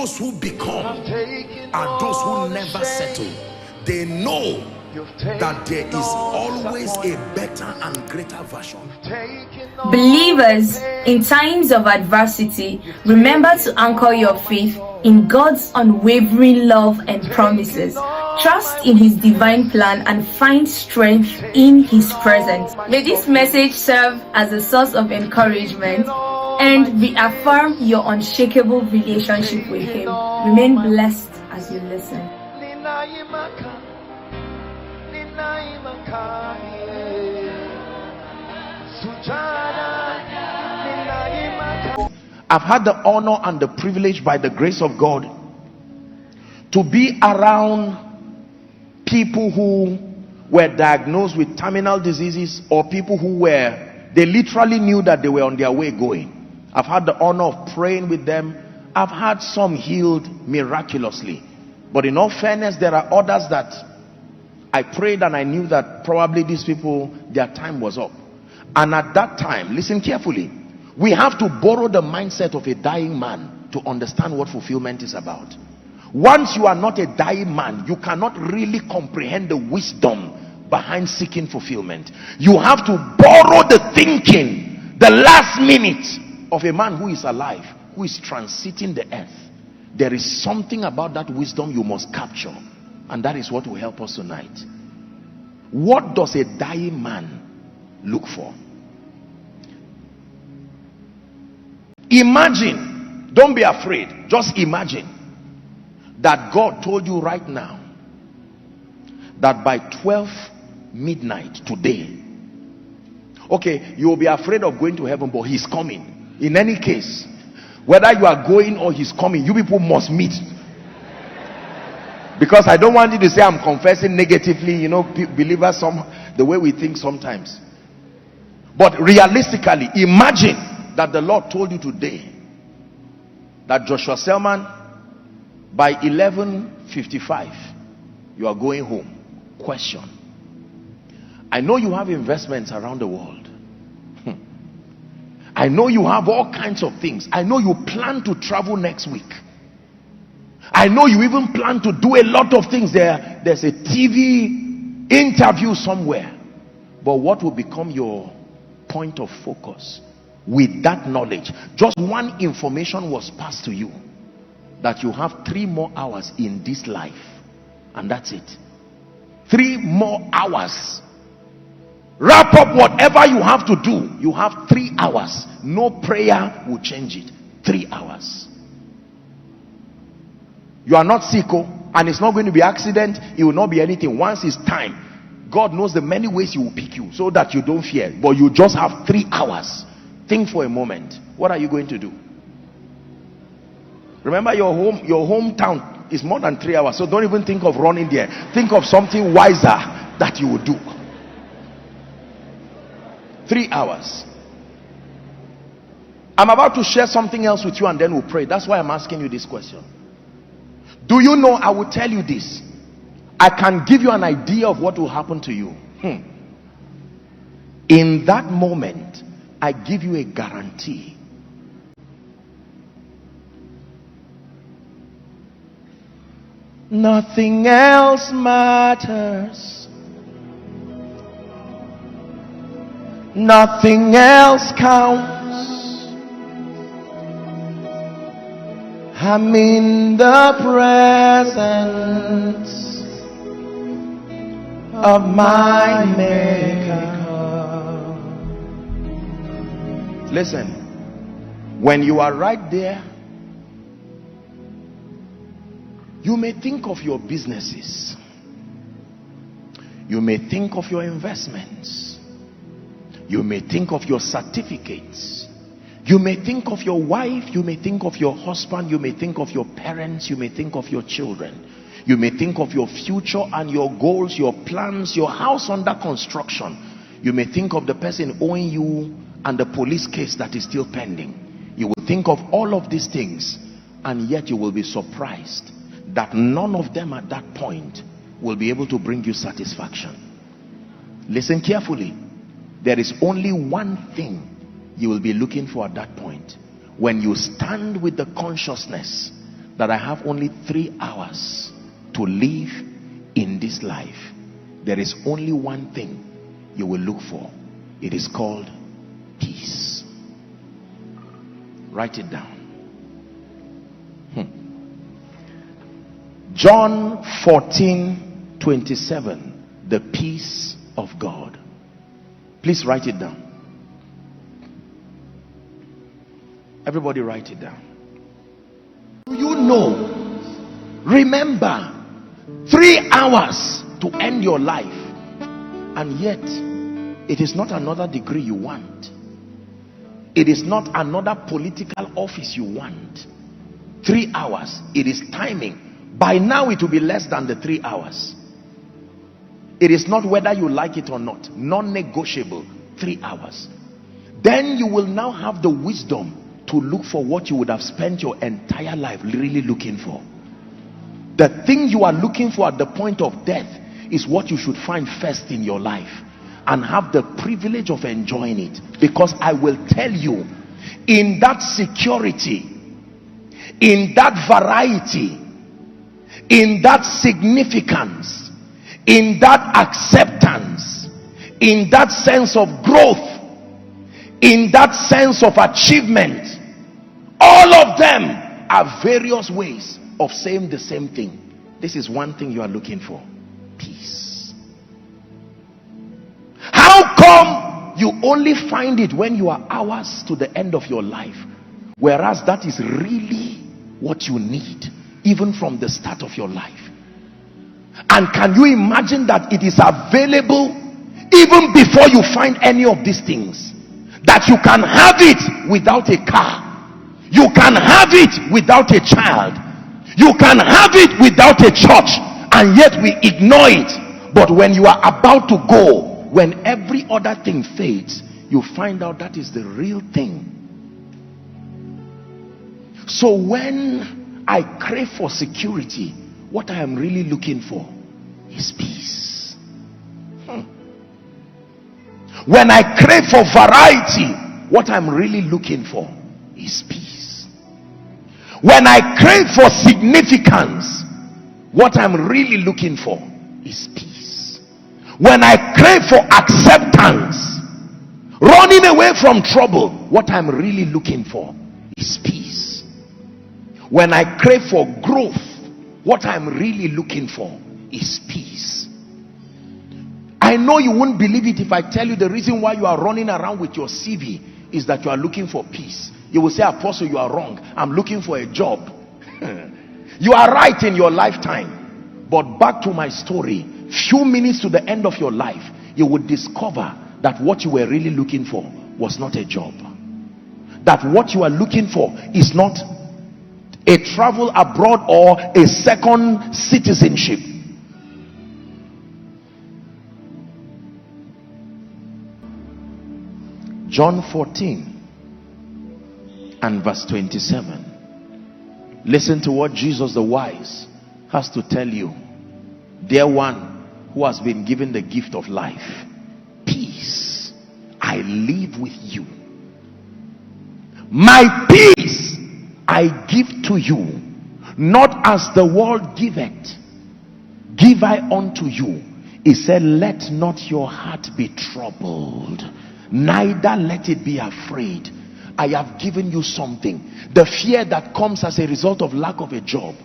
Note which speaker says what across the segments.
Speaker 1: those who become are those who never settle. They know that there is always a better and greater version.
Speaker 2: Believers, in times of adversity, remember to anchor your faith in God's unwavering love and promises. Trust in His divine plan and find strength in His presence. May this message serve as a source of encouragement and reaffirm your unshakable relationship with Him. Remain blessed as you listen.
Speaker 3: I've had the honor and the privilege, by the grace of God, to be around people who were diagnosed with terminal diseases, or people who they literally knew that they were on their way going. I've had the honor of praying with them. I've had some healed miraculously, but in all fairness, there are others that I prayed and I knew that probably these people, their time was up. And at that time, listen carefully, we have to borrow the mindset of a dying man to understand what fulfillment is about. Once you are not a dying man, you cannot really comprehend the wisdom behind seeking fulfillment. You have to borrow the thinking, the last minute of a man who is alive, who is transiting the earth. There is something about that wisdom you must capture, and that is what will help us tonight. What does a dying man look for? Imagine, don't be afraid, just imagine that God told you right now that by 12 midnight today, okay, you will be afraid of going to heaven, but He's coming. In any case, whether you are going or He's coming, you people must meet. Because I don't want you to say I'm confessing negatively, you know, believers, the way we think sometimes. But realistically, imagine that the Lord told you today that Joshua Selman, by 11:55 you are going home. Question: I know you have investments around the world. I know you have all kinds of things. I know you plan to travel next week. I know you even plan to do a lot of things. There's a TV interview somewhere. But what will become your point of focus with that knowledge? Just one information was passed to you, that you have 3 more hours in this life, and that's it. 3 more hours. Wrap up whatever you have to do. You have 3 hours. No prayer will change it. 3 hours. You are not sick, and it's not going to be accident. It will not be anything. Once it's time, God knows the many ways He will pick you so that you don't fear. But you just have 3 hours. Think for a moment. What are you going to do? Remember, your hometown is more than 3 hours, so don't even think of running there. Think of something wiser that you will do. 3 hours. I'm about to share something else with you, and then we'll pray. That's why I'm asking you this question. Do you know, I will tell you this, I can give you an idea of what will happen to you. In that moment, I give you a guarantee. Nothing else matters. Nothing else counts. I'm in the presence of my Maker. Listen, when you are right there, you may think of your businesses, you may think of your investments, you may think of your certificates, you may think of your wife, you may think of your husband, you may think of your parents, you may think of your children, you may think of your future and your goals, your plans, your house under construction. You may think of the person owing you and the police case that is still pending. You will think of all of these things, and yet you will be surprised that none of them at that point will be able to bring you satisfaction. Listen carefully. There is only one thing you will be looking for at that point. When you stand with the consciousness that I have only 3 hours to live in this life, there is only one thing you will look for. It is called peace. Write it down. John 14:27, the peace of God. Please write it down. Everybody write it down. You know, remember, 3 hours to end your life, and yet it is not another degree you want. It is not another political office you want. 3 hours, it is timing. By now it will be less than the 3 hours. It is not whether you like it or not, non-negotiable. 3 hours. Then you will now have the wisdom to look for what you would have spent your entire life really looking for. The thing you are looking for at the point of death is what you should find first in your life, and have the privilege of enjoying it. Because I will tell you, in that security, in that variety, in that significance, in that acceptance, in that sense of growth, in that sense of achievement, all of them are various ways of saying the same thing. This is one thing you are looking for: peace. How come you only find it when you are hours to the end of your life, whereas that is really what you need even from the start of your life? And can you imagine that it is available even before you find any of these things? That you can have it without a car, you can have it without a child, you can have it without a church, and yet we ignore it. But when you are about to go, when every other thing fades, you find out that is the real thing. So when I crave for security, what I am really looking for is peace. When I crave for variety, what I'm really looking for is peace. When I crave for significance, what I'm really looking for is peace. When I crave for acceptance, running away from trouble, what I'm really looking for is peace. When I crave for growth, what I'm really looking for is peace. I know you won't believe it if I tell you the reason why you are running around with your CV is that you are looking for peace. You will say, Apostle, you are wrong. I'm looking for a job. You are right in your lifetime. But back to my story, few minutes to the end of your life, you would discover that what you were really looking for was not a job. That what you are looking for is not a travel abroad or a second citizenship. John 14 and verse 27. Listen to what Jesus the wise has to tell you. Dear one who has been given the gift of life, peace I leave with you. My peace I give to you, not as the world giveth, give I unto you. He said, let not your heart be troubled, neither let it be afraid. I have given you something. The fear that comes as a result of lack of a job.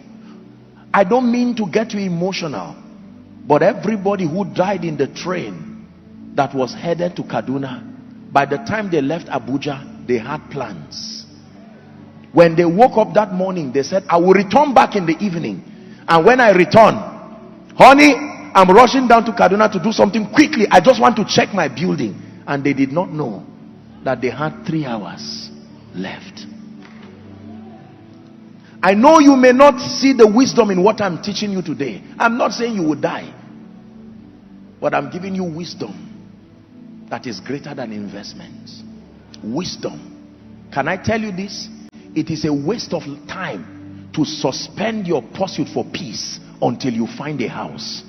Speaker 3: I don't mean to get you emotional, but everybody who died in the train that was headed to Kaduna, by the time they left Abuja, they had plans. When they woke up that morning, they said, I will return back in the evening. And when I return, honey, I'm rushing down to Kaduna to do something quickly. I just want to check my building. And they did not know that they had 3 hours left. I know you may not see the wisdom in what I'm teaching you today. I'm not saying you will die, but I'm giving you wisdom that is greater than investments. Wisdom. Can I tell you this? It is a waste of time to suspend your pursuit for peace until you find a house.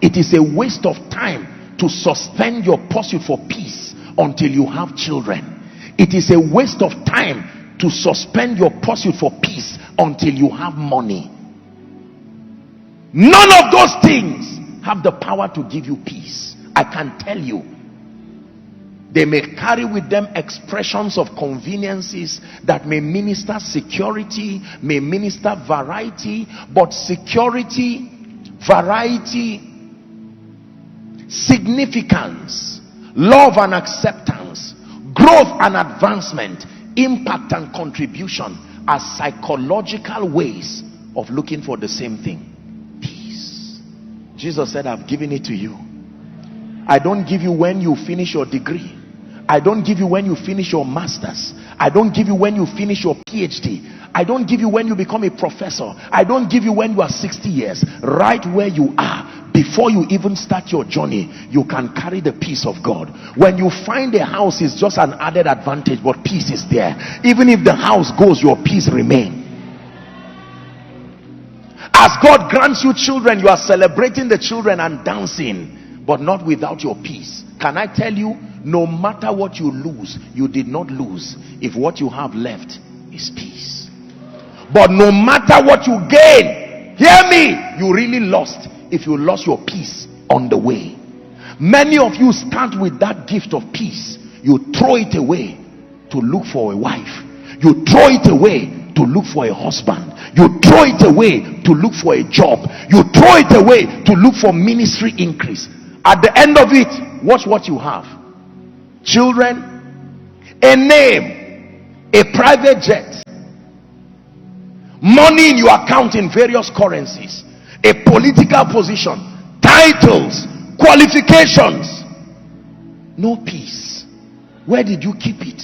Speaker 3: It is a waste of time to suspend your pursuit for peace until you have children. It is a waste of time to suspend your pursuit for peace until you have money. None of those things have the power to give you peace. I can tell you. They may carry with them expressions of conveniences that may minister security, may minister variety, but security, variety, significance, love and acceptance, growth and advancement, impact and contribution are psychological ways of looking for the same thing. Peace. Jesus said, I've given it to you. I don't give you when you finish your degree. I don't give you when you finish your master's. I don't give you when you finish your PhD. I don't give you when you become a professor. I don't give you when you are 60 years. Right where you are, before you even start your journey, you can carry the peace of God. When you find a house, is just an added advantage, but peace is there. Even if the house goes, your peace remains. As God grants you children, you are celebrating the children and dancing, but not without your peace. Can I tell you, no matter what you lose, you did not lose if what you have left is peace. But no matter what you gain, hear me, you really lost if you lost your peace on the way. Many of you start with that gift of peace. You throw it away to look for a wife. You throw it away to look for a husband. You throw it away to look for a job. You throw it away to look for ministry increase. At the end of it, watch what you have. Children, a name, a private jet, money in your account in various currencies, a political position, titles, qualifications, no peace. Where did you keep it?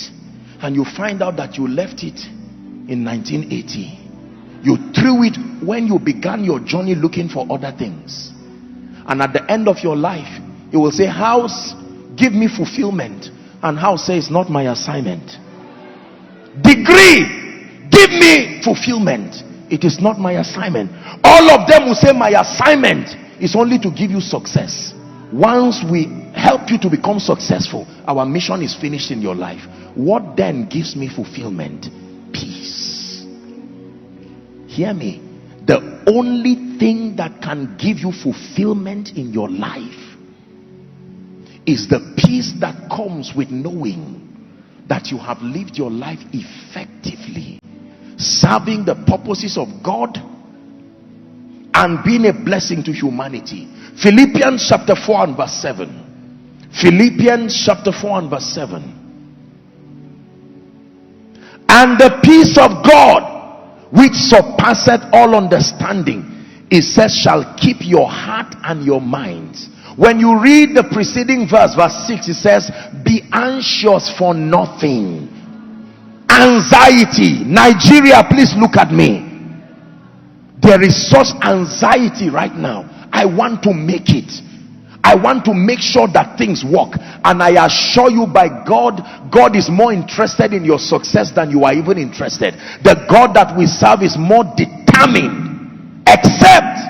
Speaker 3: And you find out that you left it in 1980. You threw it when you began your journey looking for other things. And at the end of your life, you will say, house, give me fulfillment. And house says, not my assignment. Degree, give me fulfillment. It is not my assignment. All of them will say, my assignment is only to give you success. Once we help you to become successful, our mission is finished in your life. What then gives me fulfillment? Peace. Hear me. The only thing that can give you fulfillment in your life is the peace that comes with knowing that you have lived your life effectively, serving the purposes of God and being a blessing to humanity. Philippians chapter 4 and verse 7. Philippians chapter 4 and verse 7. And the peace of God, which surpasseth all understanding, it says, shall keep your heart and your minds. When you read the preceding verse, verse 6, it says, be anxious for nothing. Anxiety. Nigeria, please look at me. There is such anxiety right now. I want to make it. I want to make sure that things work. And I assure you, by God, God is more interested in your success than you are even interested. The God that we serve is more determined, except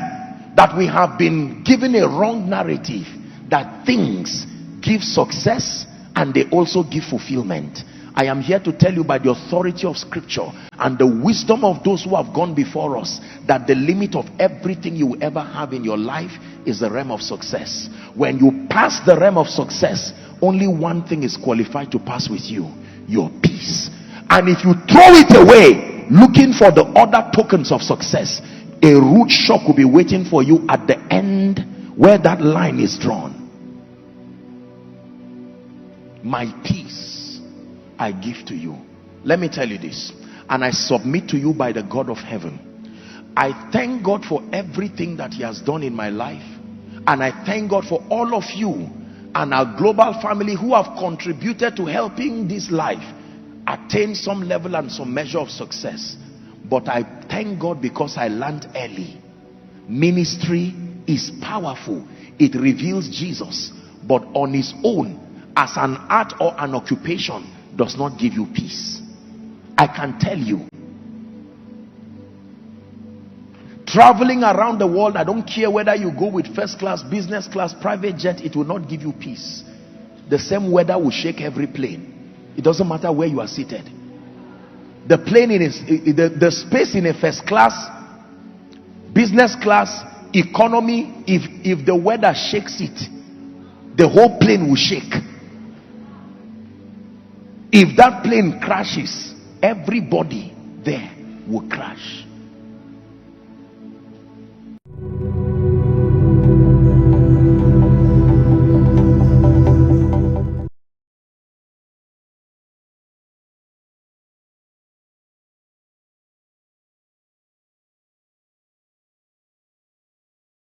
Speaker 3: that we have been given a wrong narrative that things give success and they also give fulfillment. I am here to tell you by the authority of scripture and the wisdom of those who have gone before us, that the limit of everything you will ever have in your life is the realm of success. When you pass the realm of success, only one thing is qualified to pass with you: your peace. And if you throw it away looking for the other tokens of success, a rude shock will be waiting for you at the end where that line is drawn. My peace I give to you. Let me tell you this, and I submit to you by the God of heaven. I thank God for everything that he has done in my life, and I thank God for all of you and our global family who have contributed to helping this life attain some level and some measure of success. But I thank God because I learned early. Ministry is powerful. It reveals Jesus. But on its own, as an art or an occupation, does not give you peace. I can tell you. Traveling around the world, I don't care whether you go with first class, business class, private jet, it will not give you peace. The same weather will shake every plane. It doesn't matter where you are seated. The plane the space in a first class, business class, economy, if the weather shakes it, the whole plane will shake. If that plane crashes, everybody there will crash.